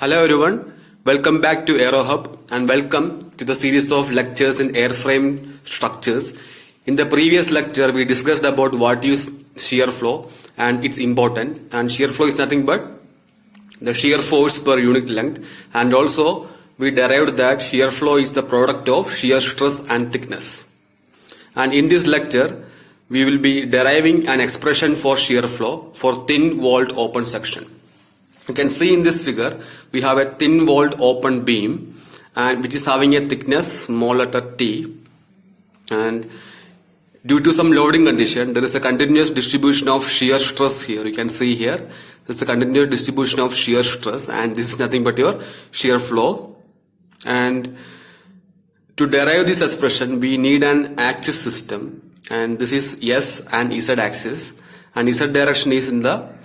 Hello everyone, welcome back to AeroHub and welcome to the series of lectures in airframe structures. In the previous lecture we discussed about what is shear flow and it's important, and shear flow is nothing but the shear force per unit length, and also we derived that shear flow is the product of shear stress and thickness. And in this lecture we will be deriving an expression for shear flow for thin walled open section. You can see in this figure we have a thin walled open beam and which is having a thickness small letter t, and due to some loading condition there is a continuous distribution of shear stress here. You can see here this is the continuous distribution of shear stress, and this is nothing but your shear flow. And to derive this expression we need an axis system, and this is S and Z axis, and Z direction is in the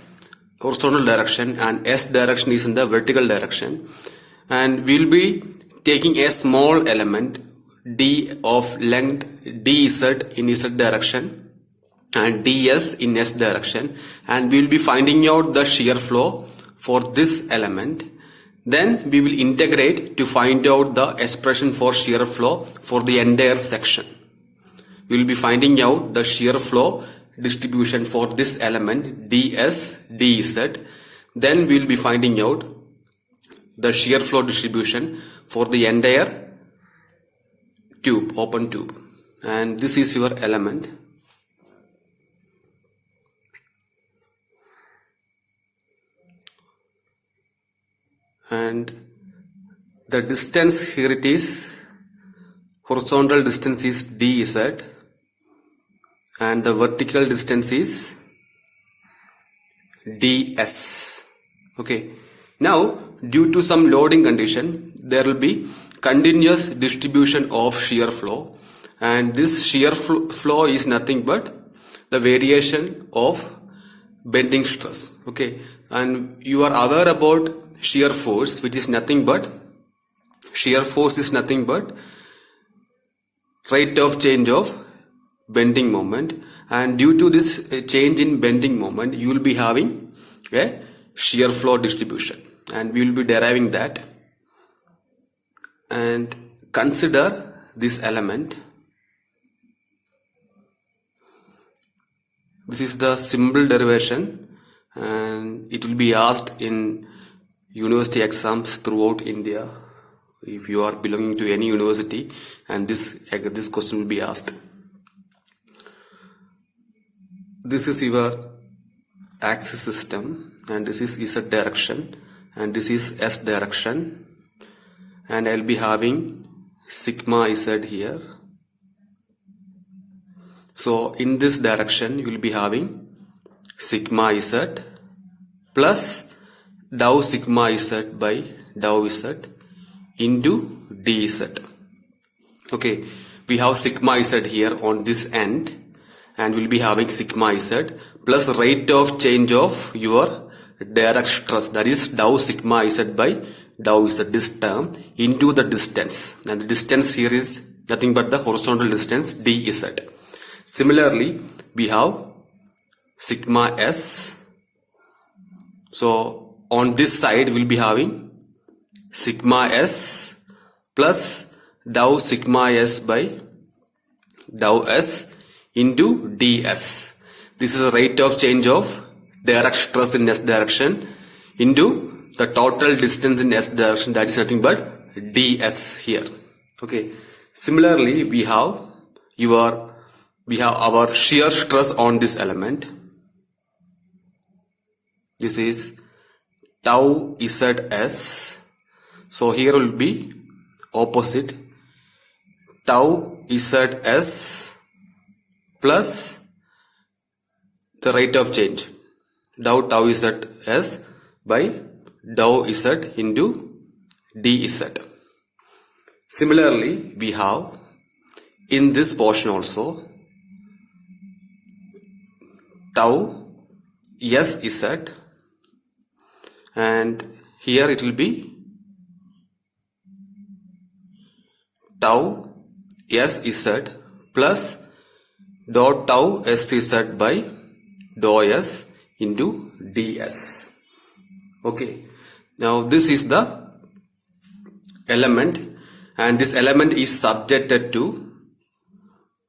horizontal direction and S direction is in the vertical direction, and we will be taking a small element d of length dz in Z direction and ds in S direction, and we will be finding out the shear flow for this element. Then we will integrate to find out the expression for shear flow for the entire section. We will be finding out the shear flow distribution for this element ds dz. Then we will be finding out the shear flow distribution for the entire tube, open tube, and this is your element. And the distance here it is, horizontal distance is dz and the vertical distance is ds. Okay, now due to some loading condition there will be continuous distribution of shear flow, and this shear flow is nothing but the variation of bending stress. Okay, and you are aware about shear force, which is nothing but rate of change of bending moment, and due to this change in bending moment you will be having a shear flow distribution, and we will be deriving that. And consider this element. This is the simple derivation, and it will be asked in university exams throughout India if you are belonging to any university, and this question will be asked. This is your axis system, and this is Z direction, and this is S direction, and I'll be having sigma Z here. So in this direction you will be having sigma Z plus dou sigma Z by dou Z into dz. Okay, we have sigma Z here on this end, and we'll be having sigma Z plus rate of change of your direct stress, that is dou sigma Z by dou Z, this term, into the distance, and the distance here is nothing but the horizontal distance dz. Similarly we have sigma S, so on this side we'll be having sigma S plus dou sigma S by dou S into ds. This is the rate of change of direct stress in S direction into the total distance in S direction, that is nothing but ds here. Okay, similarly we have our shear stress on this element. This is tau zs. So here will be opposite tau zs plus the rate of change dou tau zs by dou z into dz. Similarly we have in this portion also tau sz, and here it will be tau sz plus dou tau sz by dou s into ds. Okay, Now this is the element, and this element is subjected to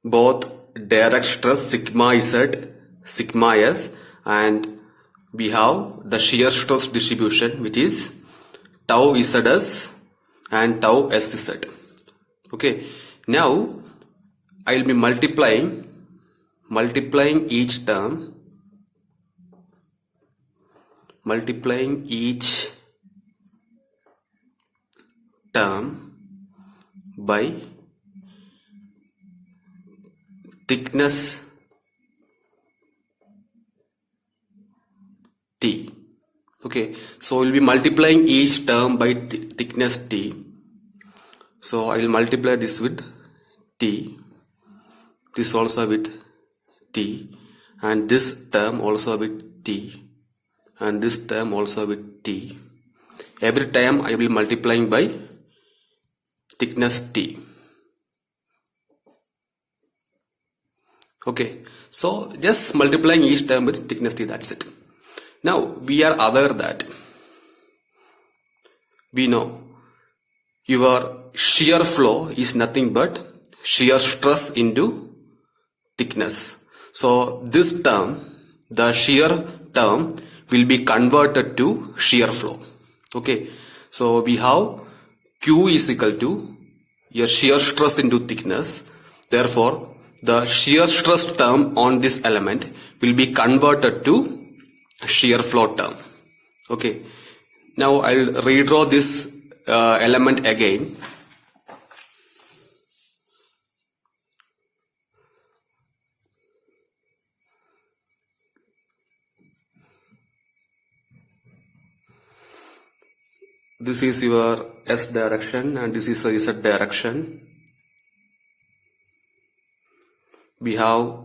both direct stress sigma z, sigma s, and we have the shear stress distribution, which is tau zs and tau sz. Okay, now I will be multiplying each term, by thickness T. Okay, so we'll be multiplying each term by thickness T. So I will multiply this with T, this also with T, and this term also with T, and this term also with T. Every time I will be multiplying by thickness T. Okay, so just multiplying each term with thickness T, that's it. Now we are aware that we know your shear flow is nothing but shear stress into thickness. So this term, the shear term, will be converted to shear flow. Okay, so we have Q is equal to your shear stress into thickness. Therefore, the shear stress term on this element will be converted to shear flow term. Okay, now I'll redraw this element again. This is your S direction and this is your Z direction. We have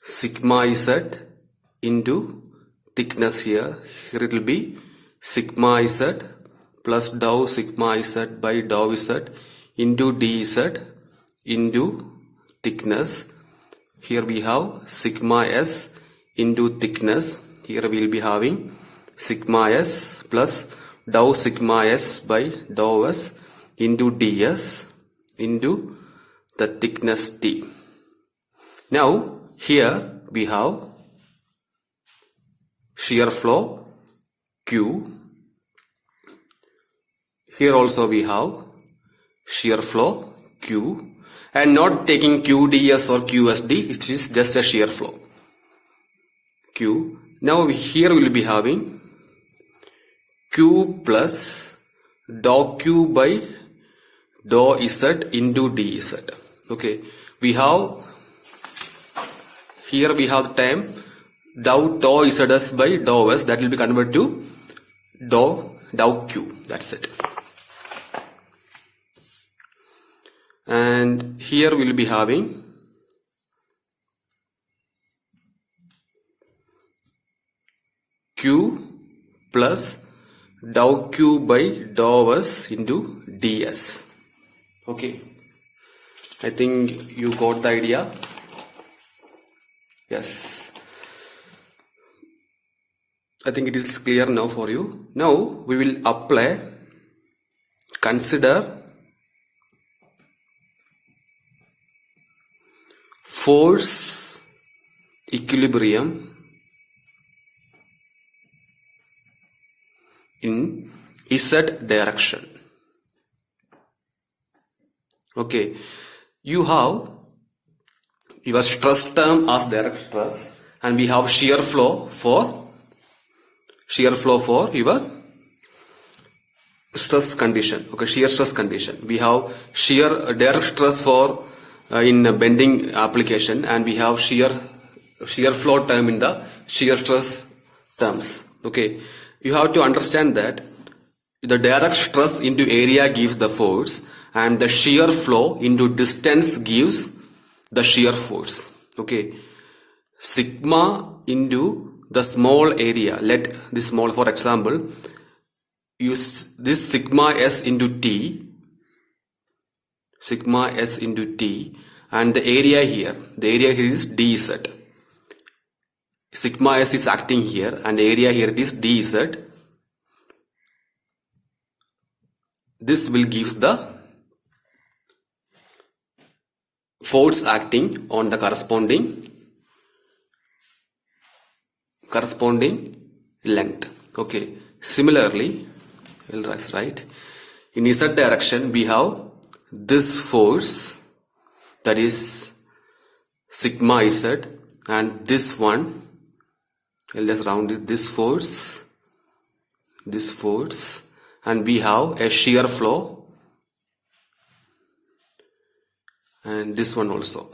sigma Z into thickness here. Here it will be sigma Z plus dou sigma Z by dou Z into dZ into thickness. Here we have sigma S into thickness. Here we will be having sigma S plus dou sigma S by dou S into ds into the thickness T. Now here we have shear flow Q. Here also we have shear flow Q, and not taking QDS or QSD, it is just a shear flow Q. Now here we will be having Q plus dou Q by dou Z into dZ. Okay, we have here we have the term dou Zs by dou S, that will be converted to dou Q. That's it. And here we will be having Q plus dou Q by dou S into ds. Okay, I think you got the idea. Yes, I think it is clear now for you. Now we will consider force equilibrium in Z direction. Okay, you have your stress term as direct stress, and we have shear flow for your stress condition. Okay, shear stress condition. We have shear direct stress for in bending application, and we have shear flow term in the shear stress terms. Okay, you have to understand that the direct stress into area gives the force, and the shear flow into distance gives the shear force. Okay, sigma into the small area, let this small, for example, use this sigma S into T, and the area here is dz. Sigma S is acting here, and the area here is dz. this will give the force acting on the corresponding length. Okay, similarly, we'll write in Z direction we have this force, that is sigma Z, and this one, I'll just round it, this force, and we have a shear flow, and this one also.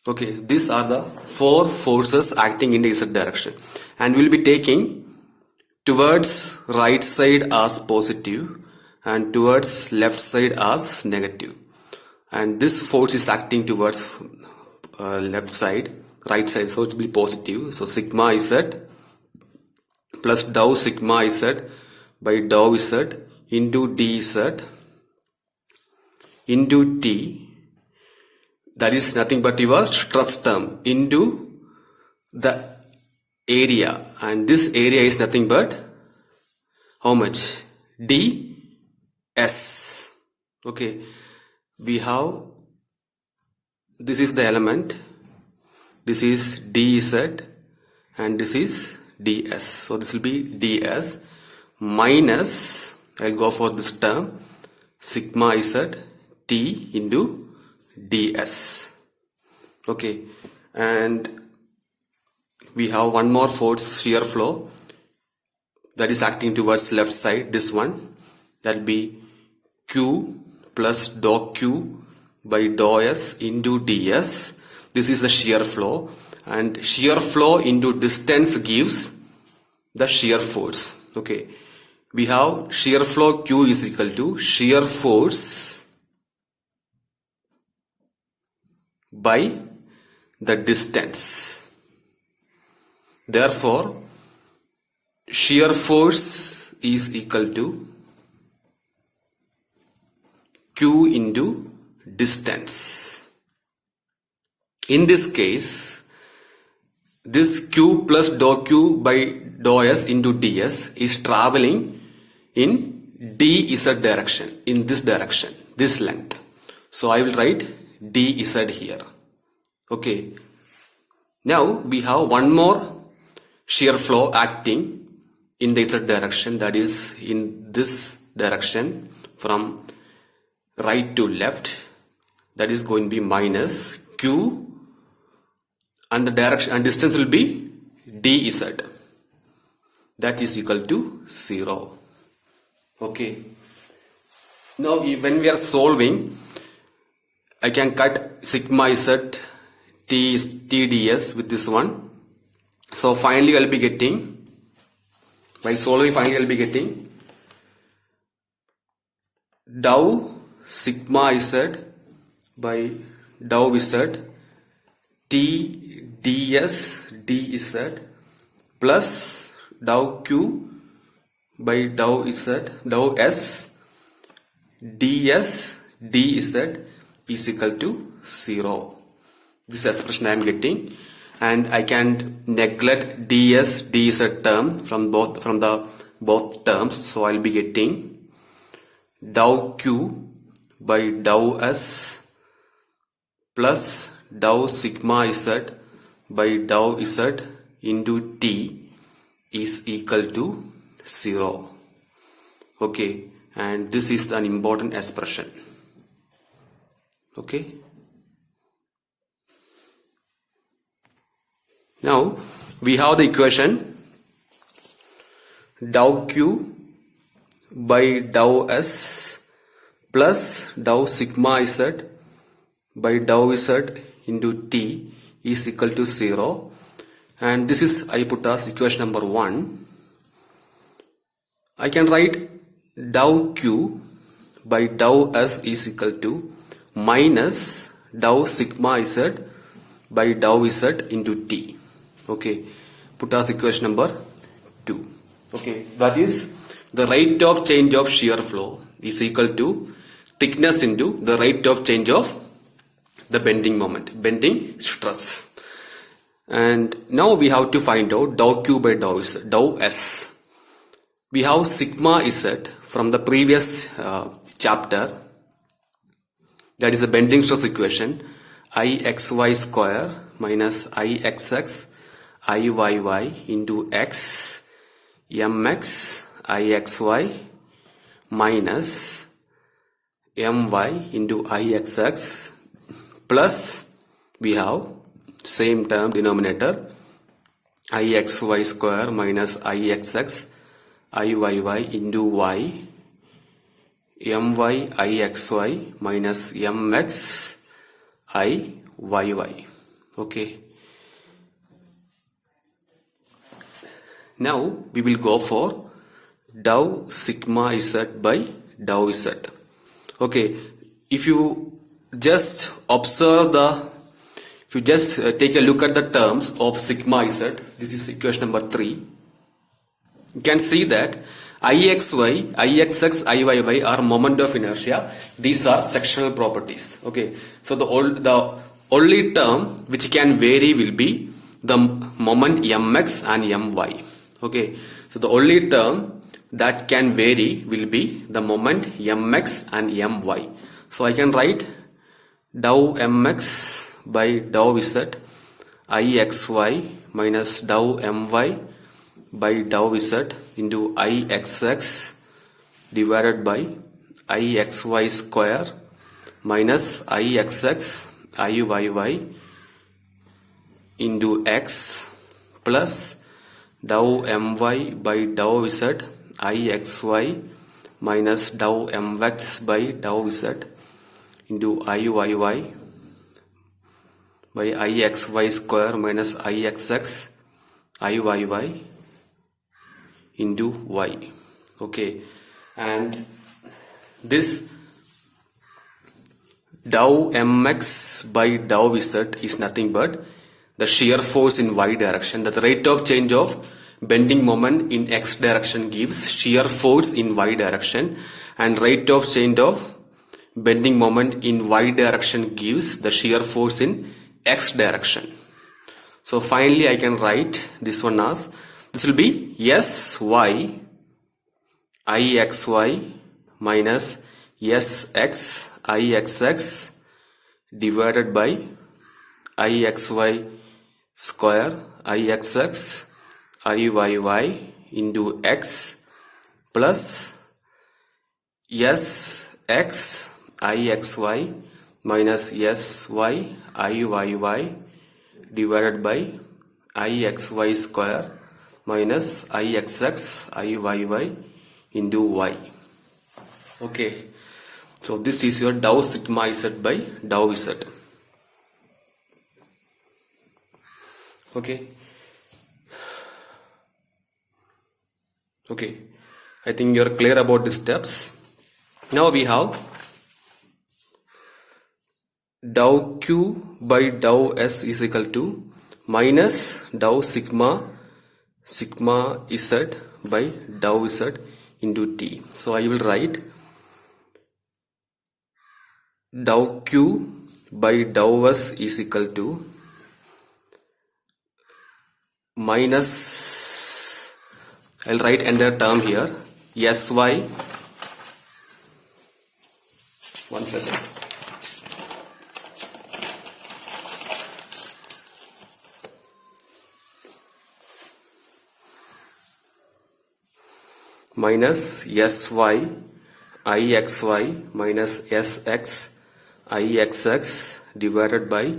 Okay, these are the four forces acting in the Z direction, and we'll be taking towards right side as positive and towards left side as negative. And this force is acting towards right side, so it will be positive. So sigma Z plus dou sigma Z by dou Z into dZ into T, that is nothing but your stress term, into the area, and this area is nothing but how much? ds. Okay, we have, this is the element, this is dz and this is ds, so this will be ds minus, I'll go for this term, sigma z t into ds. Okay, and we have one more force, shear flow, that is acting towards left side, this one, that will be q plus dou q by dou s into ds. This is the shear flow, and shear flow into distance gives the shear force. Okay, we have shear flow q is equal to shear force by the distance. Therefore, shear force is equal to q into distance. In this case, this q plus dou q by dou s into ds is traveling in dz direction, in this direction, this length. So I will write dz here. Okay, now we have one more shear flow acting in the z direction, that is in this direction from right to left, that is going to be minus q, and the direction and distance will be dz, that is equal to 0. Okay, now when we are solving, I can cut sigma z tds with this one. So finally I'll be getting, while solving, finally I'll be getting dou sigma z by dou z t ds dz plus dou q by dou z dou s ds dz is equal to 0. This expression I am getting, and I can neglect ds dz term from both terms, so I'll be getting dou q by dou s plus dou sigma z by dou z into t is equal to 0. Okay, and this is an important expression. Okay, now we have the equation dou q by dou s plus dou sigma z by dou z into t is equal to 0, and this is, I put as equation number 1. I can write dou q by dou s is equal to minus dou sigma z by dou z into t. Okay, put as equation number 2. Okay, that is the rate of change of shear flow is equal to thickness into the rate of change of the bending moment, bending stress. And now we have to find out dou q by dou s. We have sigma z from the previous chapter, that is a bending stress equation, Ixy square minus Ixx Iyy into x mx Ixy minus my into Ixx plus we have same term denominator Ixy square minus Ixx Iyy into y my Ixy minus mx Iyy. Okay. Now we will go for dou sigma z by dou z. Okay. If you just take a look at the terms of sigma z, this is equation number 3. You can see that Ixy, Ixx, Iyy are moment of inertia. These are sectional properties. Okay. So the only term which can vary will be the moment mx and my. Okay. So the only term that can vary will be the moment mx and my. So I can write dou mx by dou z Ixy minus dou my by dou z into Ixx divided by Ixy square minus Ixx Iyy into x plus dou my by dou z Ixy minus dou mx by dou z into Iyy by Ixy square minus Ixx Iyy into y. Okay, and this dou mx by dou z is nothing but the shear force in y direction. That the rate of change of bending moment in x direction gives shear force in y direction, and rate of change of bending moment in y direction gives the shear force in x direction. So finally I can write this one as, this will be Sy Ixy minus Sx Ixx divided by Ixy square Ixx Iyy into x plus Sx Ixy minus Sy Iyy divided by Ixy square minus Ixx Iyy into y. Okay. So this is your dou sigma z by dou z. Okay. Okay. I think you are clear about the steps. Now we have dou q by dou s is equal to minus dou sigma z by dou z into t. So I will write dou q by dou s is equal to minus, I'll write entire term here, sy, one second, minus sy Ixy minus sx Ixx divided by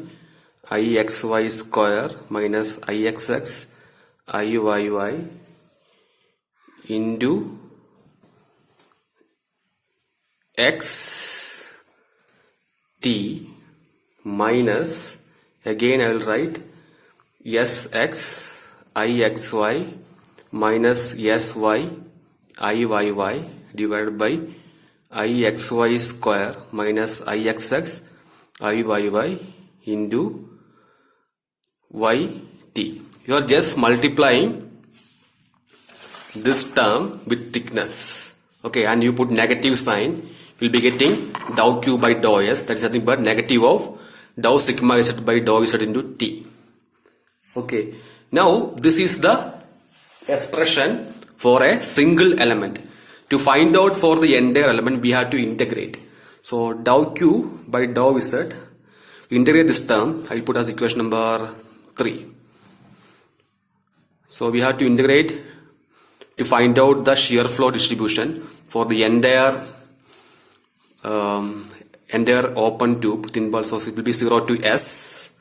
Ixy square minus Ixx Iyy into x t minus, again I will write sx Ixy minus sy Iyy divided by Ixy square minus Ixx Iyy into yt. You are just multiplying this term with thickness. Okay, and you put negative sign, you will be getting dou q by dou s, that is nothing but negative of dou sigma z by dou z into t. Okay, now this is the expression for a single element. To find out for the entire element, we have to integrate. So dou q by dou z, we integrate this term, I'll put as equation number 3. So we have to integrate to find out the shear flow distribution for the entire open tube thin wall. So it will be 0 to S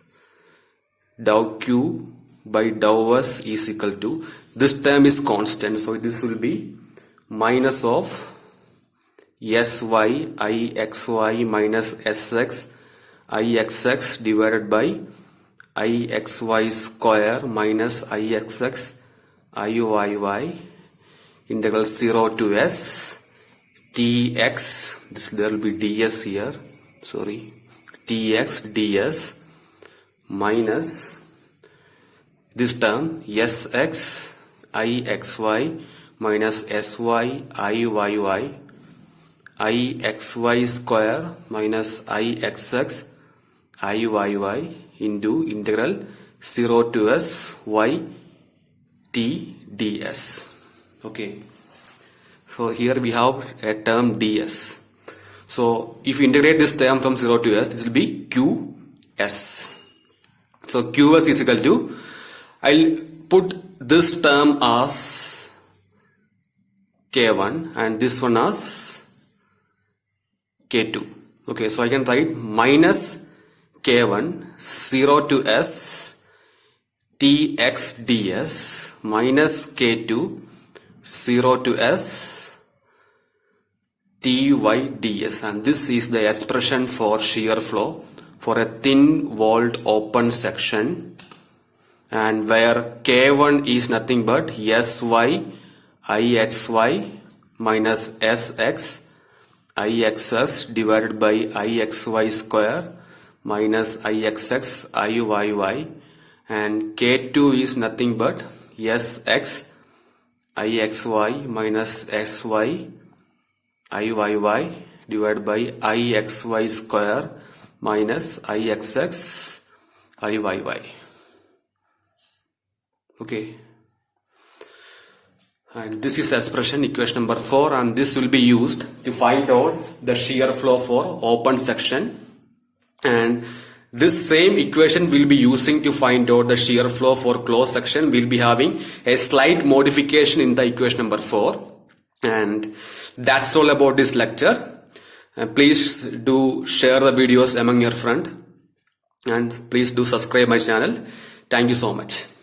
dou q by dou s is equal to, this term is constant, so this will be minus of sy ixy minus sx ixx divided by ixy square minus ixx iyyy integral 0 to s tx, this there will be ds here, sorry, tx ds minus this term sx ixy minus sy iyy ixy square minus ixx iyyy into integral 0 to s y t ds. Okay, so here we have a term ds. So if you integrate this term from 0 to s, this will be qs. So qs is equal to, I'll put this term as k1 and this one as k2. Okay, so I can write minus k1 0 to s tx ds minus k2 0 to s ty ds, and this is the expression for shear flow for a thin walled open section, and where k1 is nothing but sy ixy minus sx ixx divided by ixy square minus ixx iyyy, and k2 is nothing but sx ixy minus sy iyyy divided by ixy square minus ixx iyyy. Okay, and this is expression equation number 4, and this will be used to find out the shear flow for open section, and this same equation we'll be using to find out the shear flow for closed section. We'll be having a slight modification in the equation number 4, and that's all about this lecture. Please do share the videos among your friends, and please do subscribe my channel. Thank you so much.